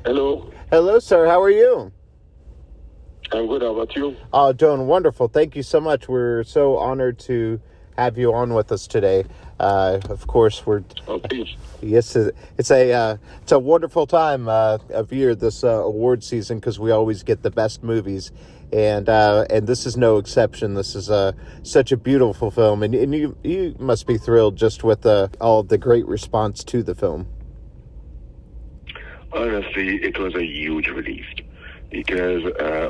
Hello, Hello, sir. How are you? I'm good. How about you? Oh, doing wonderful. Thank you so much. We're so honored to have you on with us today. Of course, we're Oh, please. yes, it's a wonderful time of year, this award season, because we always get the best movies, and this is no exception. This is such a beautiful film, and you must be thrilled just with all the great response to the film. Honestly, it was a huge relief because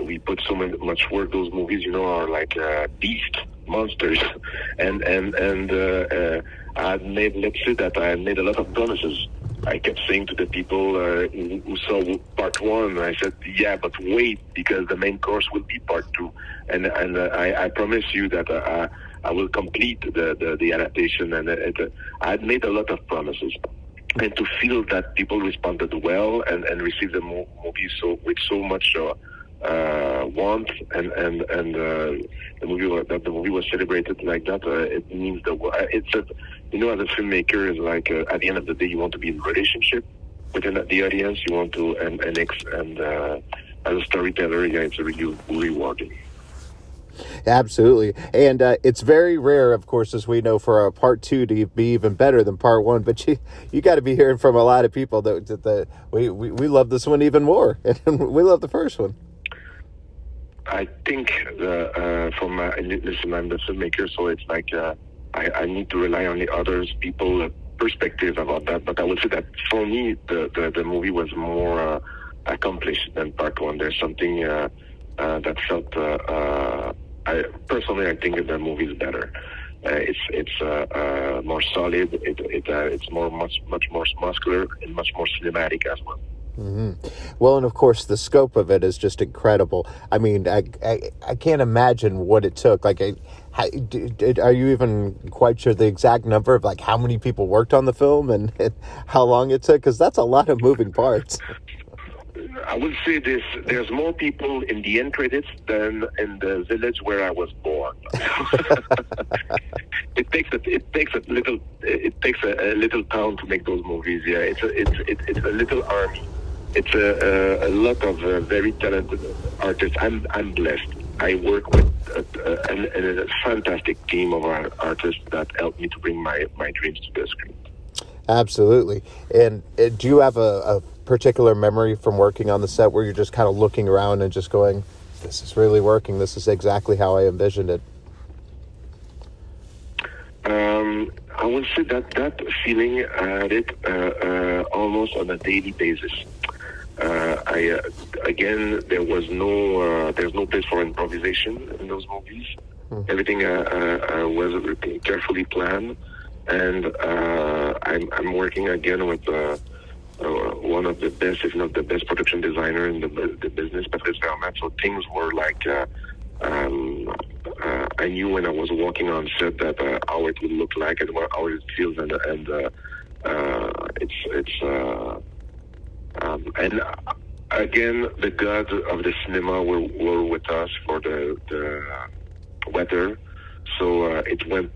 we put so much work. Those movies, are like beast monsters, and I made. Let's say that I made a lot of promises. I kept saying to the people who saw part one, I said, "Yeah, but wait, because the main course will be part two, and I promise you that I will complete the adaptation." And I had made a lot of promises, and to feel that people responded well and received the movie with so much warmth, and the movie was celebrated like that. It means it's a, as a filmmaker, is like at the end of the day, you want to be in relationship with the audience. You want to and as a storyteller, yeah, it's really rewarding. Absolutely. And it's very rare, of course, as we know, for a part two to be even better than part one. But you got to be hearing from a lot of people that we love this one even more. And we love the first one. I think listen, I'm the filmmaker, so it's like I need to rely on the others, people perspective about that. But I would say that for me, the movie was more accomplished than part one. There's something that felt. I think that the movie is better. It's more solid. It's much more muscular and much more cinematic as well. hmm Well, and of course, the scope of it is just incredible. I mean, I can't imagine what it took. Like, are you even quite sure the exact number of like how many people worked on the film and how long it took? Because that's a lot of moving parts. I will say this: there's more people in the end credits than in the village where I was born. It takes a little town to make those movies. Yeah, it's a little army. It's a lot of very talented artists. I'm blessed. I work with a fantastic team of artists that helped me to bring my dreams to the screen. Absolutely. And do you have a particular memory from working on the set where you're just kind of looking around and just going, this is really working. This is exactly how I envisioned it. I would say that feeling I had it almost on a daily basis. Again, there's no place for improvisation in those movies. Everything was carefully planned, and I'm working again with one of the best, if not the best, production designer in the business, Patrice Vermat. So things were like I knew when I was walking on set that how it would look like and how it feels, and and again, the gods of the cinema were with us for the weather. So it went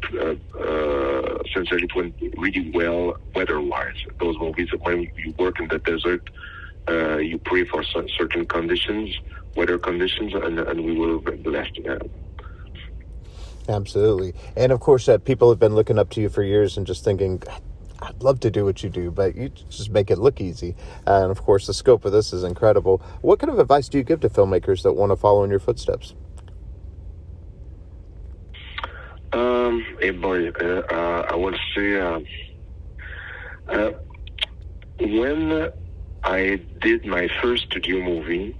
sincerely, it went really well weather-wise. Those movies, when you work in the desert, you pray for certain conditions, weather conditions, and we were blessed. Yeah. Absolutely. And of course, people have been looking up to you for years and just thinking, I'd love to do what you do, but you just make it look easy. And of course, the scope of this is incredible. What kind of advice do you give to filmmakers that want to follow in your footsteps? Hey boy, I will say when I did my first studio movie,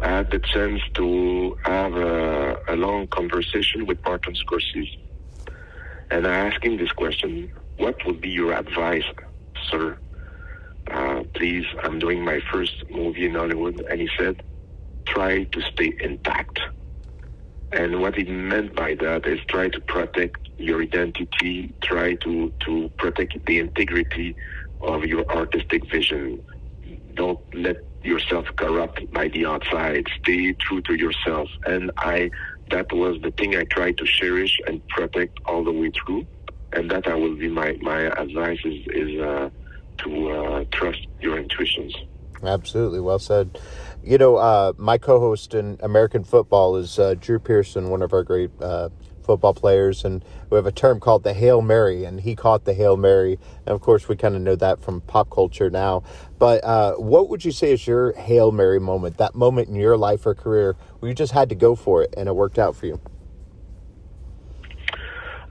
I had the chance to have a long conversation with Martin Scorsese, and I asked him this question: "What would be your advice, sir? Please, I'm doing my first movie in Hollywood," and he said, "Try to stay intact." And what he meant by that is try to protect your identity, try to protect the integrity of your artistic vision. Don't let yourself corrupt by the outside. Stay true to yourself. And that was the thing I tried to cherish and protect all the way through. And that I will be my advice is to trust your intuitions. Absolutely, well said. My co-host in American football is Drew Pearson, one of our great football players, and we have a term called the Hail Mary, and he caught the Hail Mary. And of course, we kind of know that from pop culture now. But what would you say is your Hail Mary moment, that moment in your life or career where you just had to go for it and it worked out for you?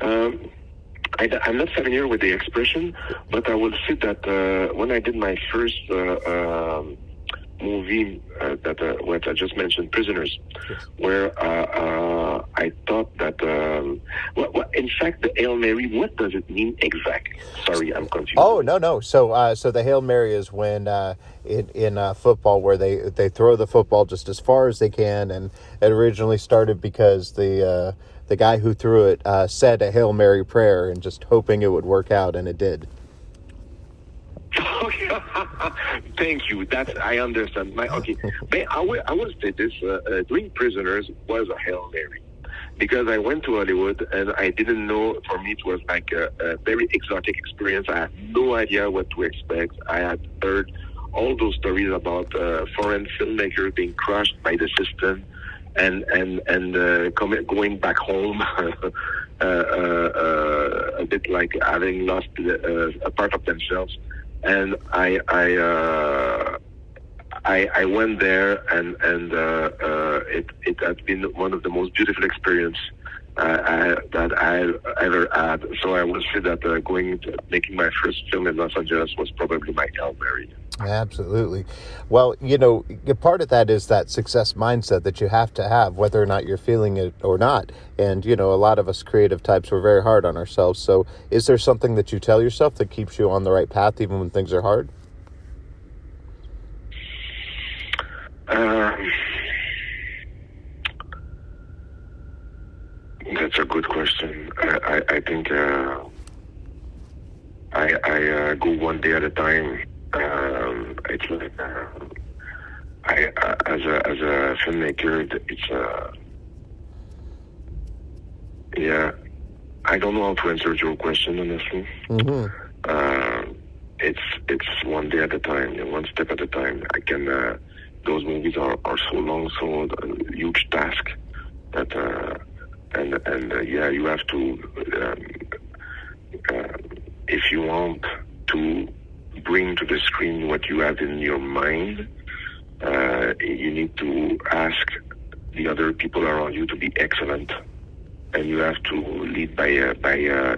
I'm not familiar with the expression, but I will say that when I did my first movie, what I just mentioned, Prisoners, yes, where I thought that, in fact, the Hail Mary, what does it mean exactly? Sorry, I'm confused. Oh, no. So the Hail Mary is when in football where they throw the football just as far as they can, and it originally started because the guy who threw it said a Hail Mary prayer and just hoping it would work out, and it did. Thank you. I understand. But I will say this: doing Prisoners was a Hail Mary, because I went to Hollywood and I didn't know. For me, it was like a very exotic experience. I had no idea what to expect. I had heard all those stories about foreign filmmakers being crushed by the system and going back home. A bit like having lost a part of themselves. And I went there, and it had been one of the most beautiful experiences that I've ever had. So I will say that making my first film in Los Angeles was probably my Hail Mary. Absolutely. Well, part of that is that success mindset that you have to have, whether or not you're feeling it or not. And, a lot of us creative types, we're very hard on ourselves. So is there something that you tell yourself that keeps you on the right path even when things are hard? That's a good question. I think I go one day at a time. It's like as a filmmaker, it's I don't know how to answer your question honestly. Mm-hmm. It's one day at a time, one step at a time. I can. Those movies are so long, so a huge task that you have to if you want to bring to the screen what you have in your mind, you need to ask the other people around you to be excellent, and you have to lead by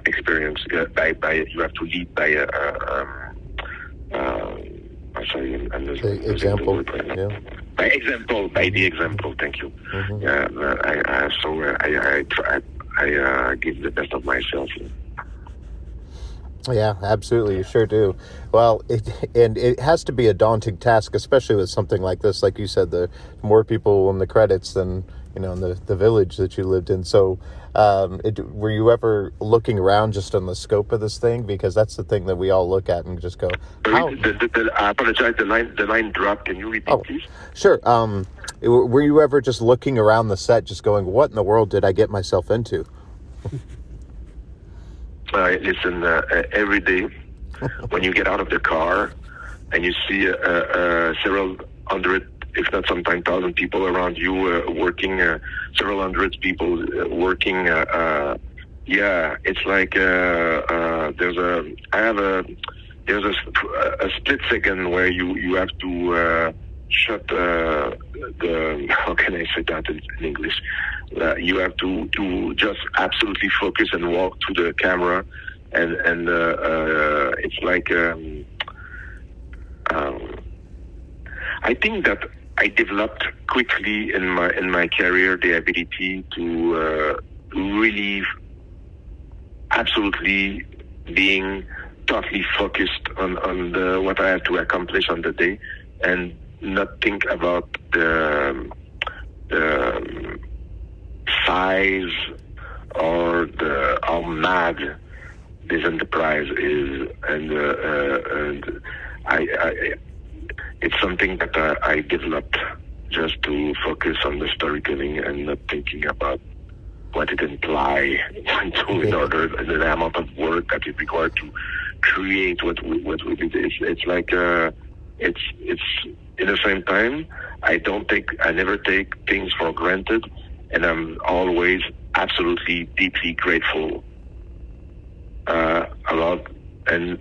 experience. You have to lead by example. Yeah. By example, by the example. Thank you. Mm-hmm. I give the best of myself. Yeah, absolutely. You sure do. Well, it has to be a daunting task, especially with something like this. Like you said, the more people in the credits than, in the village that you lived in. So were you ever looking around just on the scope of this thing? Because that's the thing that we all look at and just go, how? I apologize. The line dropped. Can you repeat, please? Sure. Were you ever just looking around the set, just going, what in the world did I get myself into? Listen, every day when you get out of the car and you see several hundred, if not sometimes 1,000 people around you working, several hundred people working, it's like there's a split second where you have to shut how can I say that in English? You have to just absolutely focus and walk to the camera, and it's like I think that I developed quickly in my career the ability to really absolutely being totally focused on what I have to accomplish on the day, and not think about the size or how mad this enterprise is, and it's something that I developed just to focus on the storytelling and not thinking about what it implies in order the amount of work that is required to create what we did. It's like It's in the same time, I never take things for granted, and I'm always absolutely deeply grateful about and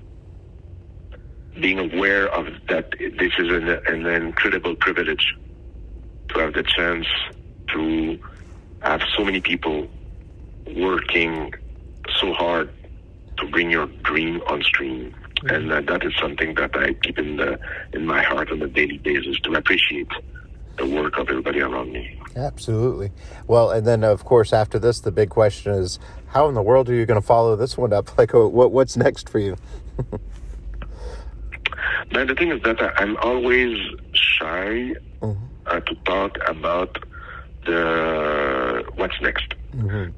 being aware of that. This is an incredible privilege to have the chance to have so many people working so hard to bring your dream on screen. And that is something that I keep in my heart on a daily basis, to appreciate the work of everybody around me. Absolutely. Well, and then, of course, after this, the big question is, how in the world are you going to follow this one up? Like, what's next for you? But the thing is that I'm always shy to talk about what's next.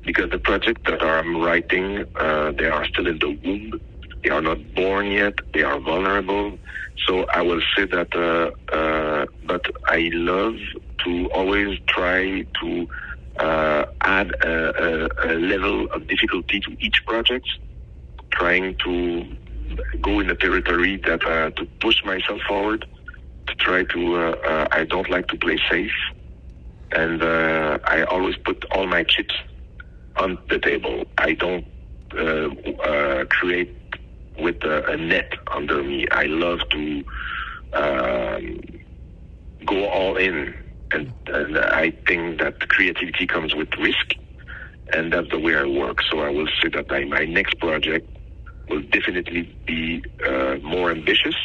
Because the projects that I'm writing, they are still in the womb. They are not born yet. They are vulnerable. So I will say that, but I love to always try to add a level of difficulty to each project, trying to go in a territory that to push myself forward, to try to, I don't like to play safe. And I always put all my chips on the table. I don't create with a net under me. I love to go all in, and I think that creativity comes with risk, and that's the way I work. So I will say that my next project will definitely be more ambitious.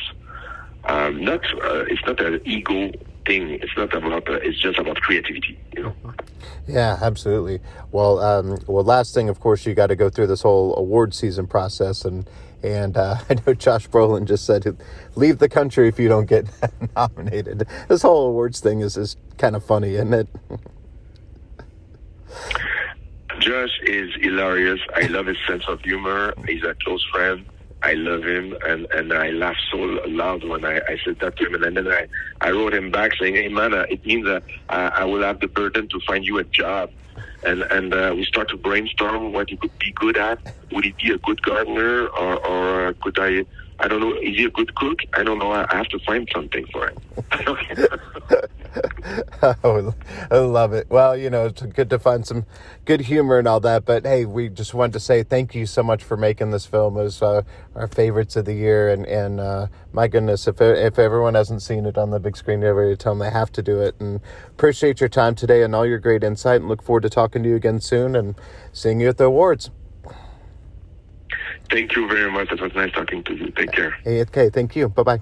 It's not an ego thing. It's not about. It's just about creativity. Yeah, absolutely. Well, last thing, of course, you got to go through this whole award season process, and I know Josh Brolin just said, "Leave the country if you don't get nominated." This whole awards thing is kind of funny, isn't it? Josh is hilarious. I love his sense of humor. He's a close friend. I love him, and I laughed so loud when I said that to him. And then I wrote him back saying, "Hey man, it means that I will have the burden to find you a job." And we start to brainstorm what he could be good at. Would he be a good gardener, or could I don't know, is he a good cook? I don't know. I have to find something for him. Oh, I love it. Well, it's good to find some good humor and all that. But hey, we just wanted to say thank you so much for making this film. It was our favorites of the year. And my goodness, if everyone hasn't seen it on the big screen, you're ready to tell them they have to do it. And appreciate your time today and all your great insight, and look forward to talking to you again soon and seeing you at the awards. Thank you very much. It was nice talking to you. Take care. Hey, okay. Thank you. Bye-bye.